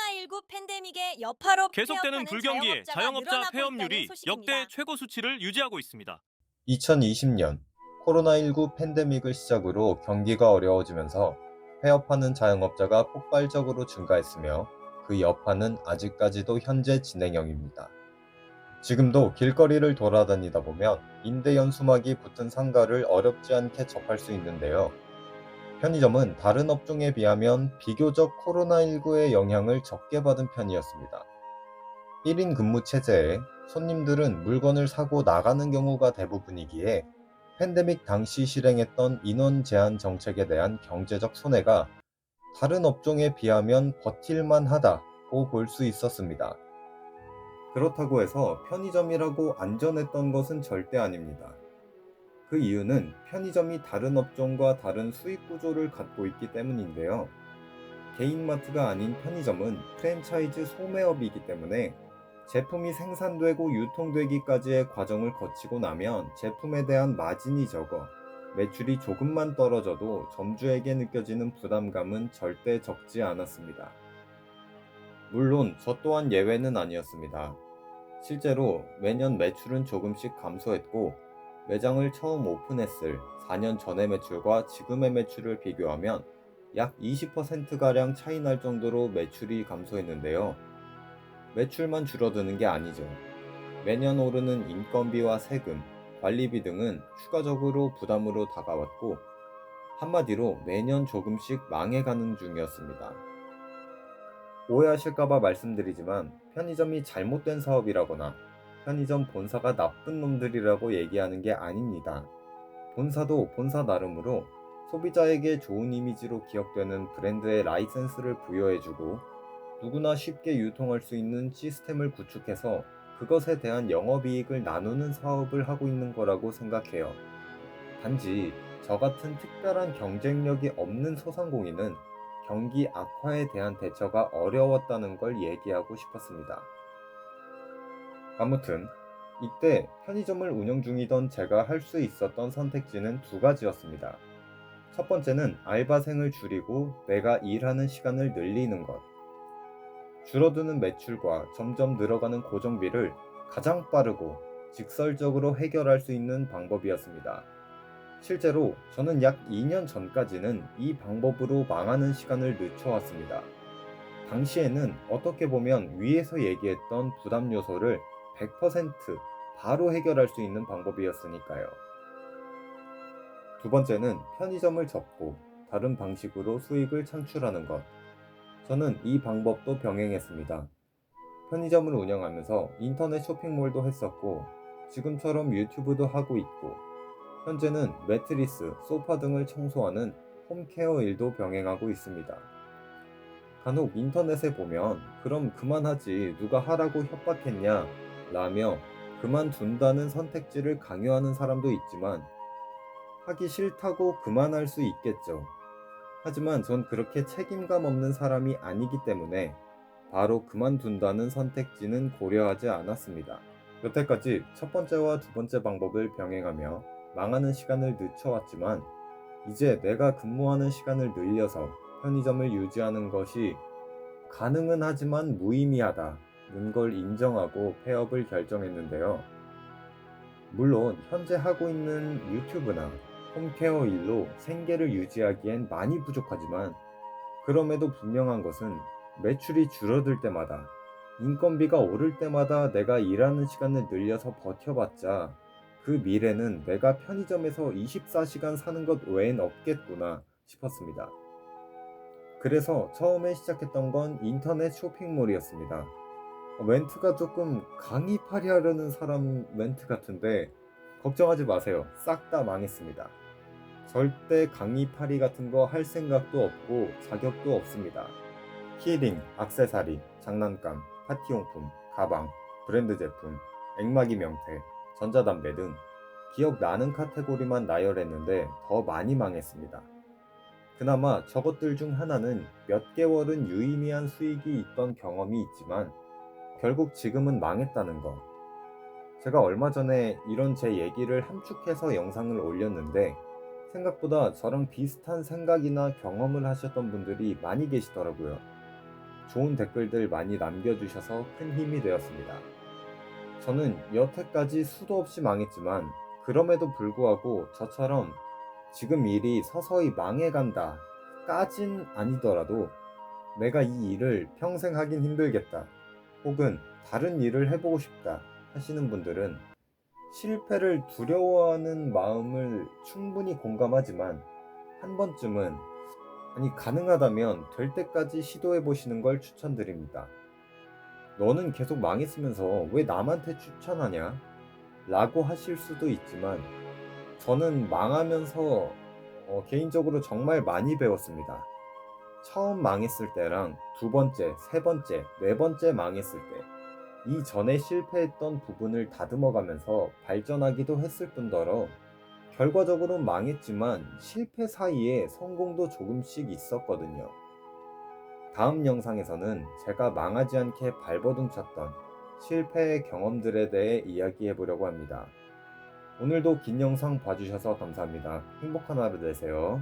코로나19 팬데믹의 여파로 계속되는 폐업하는 불경기에 자영업자가 자영업자 늘어나고 있다는 폐업률이 소식입니다. 역대 최고 수치를 유지하고 있습니다. 2020년 코로나19 팬데믹을 시작으로 경기가 어려워지면서 폐업하는 자영업자가 폭발적으로 증가했으며 그 여파는 아직까지도 현재 진행형입니다. 지금도 길거리를 돌아다니다 보면 임대 연수막이 붙은 상가를 어렵지 않게 접할 수 있는데요. 편의점은 다른 업종에 비하면 비교적 코로나19의 영향을 적게 받은 편이었습니다. 1인 근무 체제에 손님들은 물건을 사고 나가는 경우가 대부분이기에 팬데믹 당시 실행했던 인원 제한 정책에 대한 경제적 손해가 다른 업종에 비하면 버틸만 하다고 볼 수 있었습니다. 그렇다고 해서 편의점이라고 안전했던 것은 절대 아닙니다. 그 이유는 편의점이 다른 업종과 다른 수익 구조를 갖고 있기 때문인데요. 개인마트가 아닌 편의점은 프랜차이즈 소매업이기 때문에 제품이 생산되고 유통되기까지의 과정을 거치고 나면 제품에 대한 마진이 적어 매출이 조금만 떨어져도 점주에게 느껴지는 부담감은 절대 적지 않았습니다. 물론 저 또한 예외는 아니었습니다. 실제로 매년 매출은 조금씩 감소했고 매장을 처음 오픈했을 4년 전의 매출과 지금의 매출을 비교하면 약 20%가량 차이 날 정도로 매출이 감소했는데요. 매출만 줄어드는 게 아니죠. 매년 오르는 인건비와 세금, 관리비 등은 추가적으로 부담으로 다가왔고 한마디로 매년 조금씩 망해가는 중이었습니다. 오해하실까봐 말씀드리지만 편의점이 잘못된 사업이라거나 편의점 본사가 나쁜 놈들이라고 얘기하는 게 아닙니다. 본사도 본사 나름으로 소비자에게 좋은 이미지로 기억되는 브랜드의 라이센스를 부여해주고 누구나 쉽게 유통할 수 있는 시스템을 구축해서 그것에 대한 영업이익을 나누는 사업을 하고 있는 거라고 생각해요. 단지 저 같은 특별한 경쟁력이 없는 소상공인은 경기 악화에 대한 대처가 어려웠다는 걸 얘기하고 싶었습니다. 아무튼 이때 편의점을 운영 중이던 제가 할 수 있었던 선택지는 두 가지였습니다. 첫 번째는 알바생을 줄이고 내가 일하는 시간을 늘리는 것. 줄어드는 매출과 점점 늘어가는 고정비를 가장 빠르고 직설적으로 해결할 수 있는 방법이었습니다. 실제로 저는 약 2년 전까지는 이 방법으로 망하는 시간을 늦춰왔습니다. 당시에는 어떻게 보면 위에서 얘기했던 부담 요소를 100% 바로 해결할 수 있는 방법이었으니까요. 두 번째는 편의점을 접고 다른 방식으로 수익을 창출하는 것. 저는 이 방법도 병행했습니다. 편의점을 운영하면서 인터넷 쇼핑몰도 했었고 지금처럼 유튜브도 하고 있고 현재는 매트리스, 소파 등을 청소하는 홈케어 일도 병행하고 있습니다. 간혹 인터넷에 보면 그럼 그만하지 누가 하라고 협박했냐 라며 그만둔다는 선택지를 강요하는 사람도 있지만 하기 싫다고 그만할 수 있겠죠. 하지만 전 그렇게 책임감 없는 사람이 아니기 때문에 바로 그만둔다는 선택지는 고려하지 않았습니다. 여태까지 첫 번째와 두 번째 방법을 병행하며 망하는 시간을 늦춰왔지만 이제 내가 근무하는 시간을 늘려서 편의점을 유지하는 것이 가능은 하지만 무의미하다는 걸 인정하고 폐업을 결정했는데요. 물론 현재 하고 있는 유튜브나 홈케어 일로 생계를 유지하기엔 많이 부족하지만 그럼에도 분명한 것은 매출이 줄어들 때마다 인건비가 오를 때마다 내가 일하는 시간을 늘려서 버텨봤자 그 미래는 내가 편의점에서 24시간 사는 것 외엔 없겠구나 싶었습니다. 그래서 처음에 시작했던 건 인터넷 쇼핑몰이었습니다. 멘트가 조금 강의팔이 하려는 사람 멘트 같은데 걱정하지 마세요. 싹 다 망했습니다. 절대 강의팔이 같은 거 할 생각도 없고 자격도 없습니다. 키링, 액세서리, 장난감, 파티용품, 가방, 브랜드 제품, 액마기 명태, 전자담배 등 기억나는 카테고리만 나열했는데 더 많이 망했습니다. 그나마 저것들 중 하나는 몇 개월은 유의미한 수익이 있던 경험이 있지만 결국 지금은 망했다는 거. 제가 얼마 전에 이런 제 얘기를 함축해서 영상을 올렸는데 생각보다 저랑 비슷한 생각이나 경험을 하셨던 분들이 많이 계시더라고요. 좋은 댓글들 많이 남겨주셔서 큰 힘이 되었습니다. 저는 여태까지 수도 없이 망했지만 그럼에도 불구하고 저처럼 지금 일이 서서히 망해간다 까진 아니더라도 내가 이 일을 평생 하긴 힘들겠다 혹은 다른 일을 해보고 싶다 하시는 분들은 실패를 두려워하는 마음을 충분히 공감하지만 한 번쯤은 가능하다면 될 때까지 시도해 보시는 걸 추천드립니다. 너는 계속 망했으면서 왜 남한테 추천하냐? 라고 하실 수도 있지만 저는 망하면서 개인적으로 정말 많이 배웠습니다. 처음 망했을 때랑 두 번째, 세 번째, 네 번째 망했을 때 이전에 실패했던 부분을 다듬어가면서 발전하기도 했을 뿐더러 결과적으로 망했지만 실패 사이에 성공도 조금씩 있었거든요. 다음 영상에서는 제가 망하지 않게 발버둥 쳤던 실패의 경험들에 대해 이야기해 보려고 합니다. 오늘도 긴 영상 봐주셔서 감사합니다. 행복한 하루 되세요.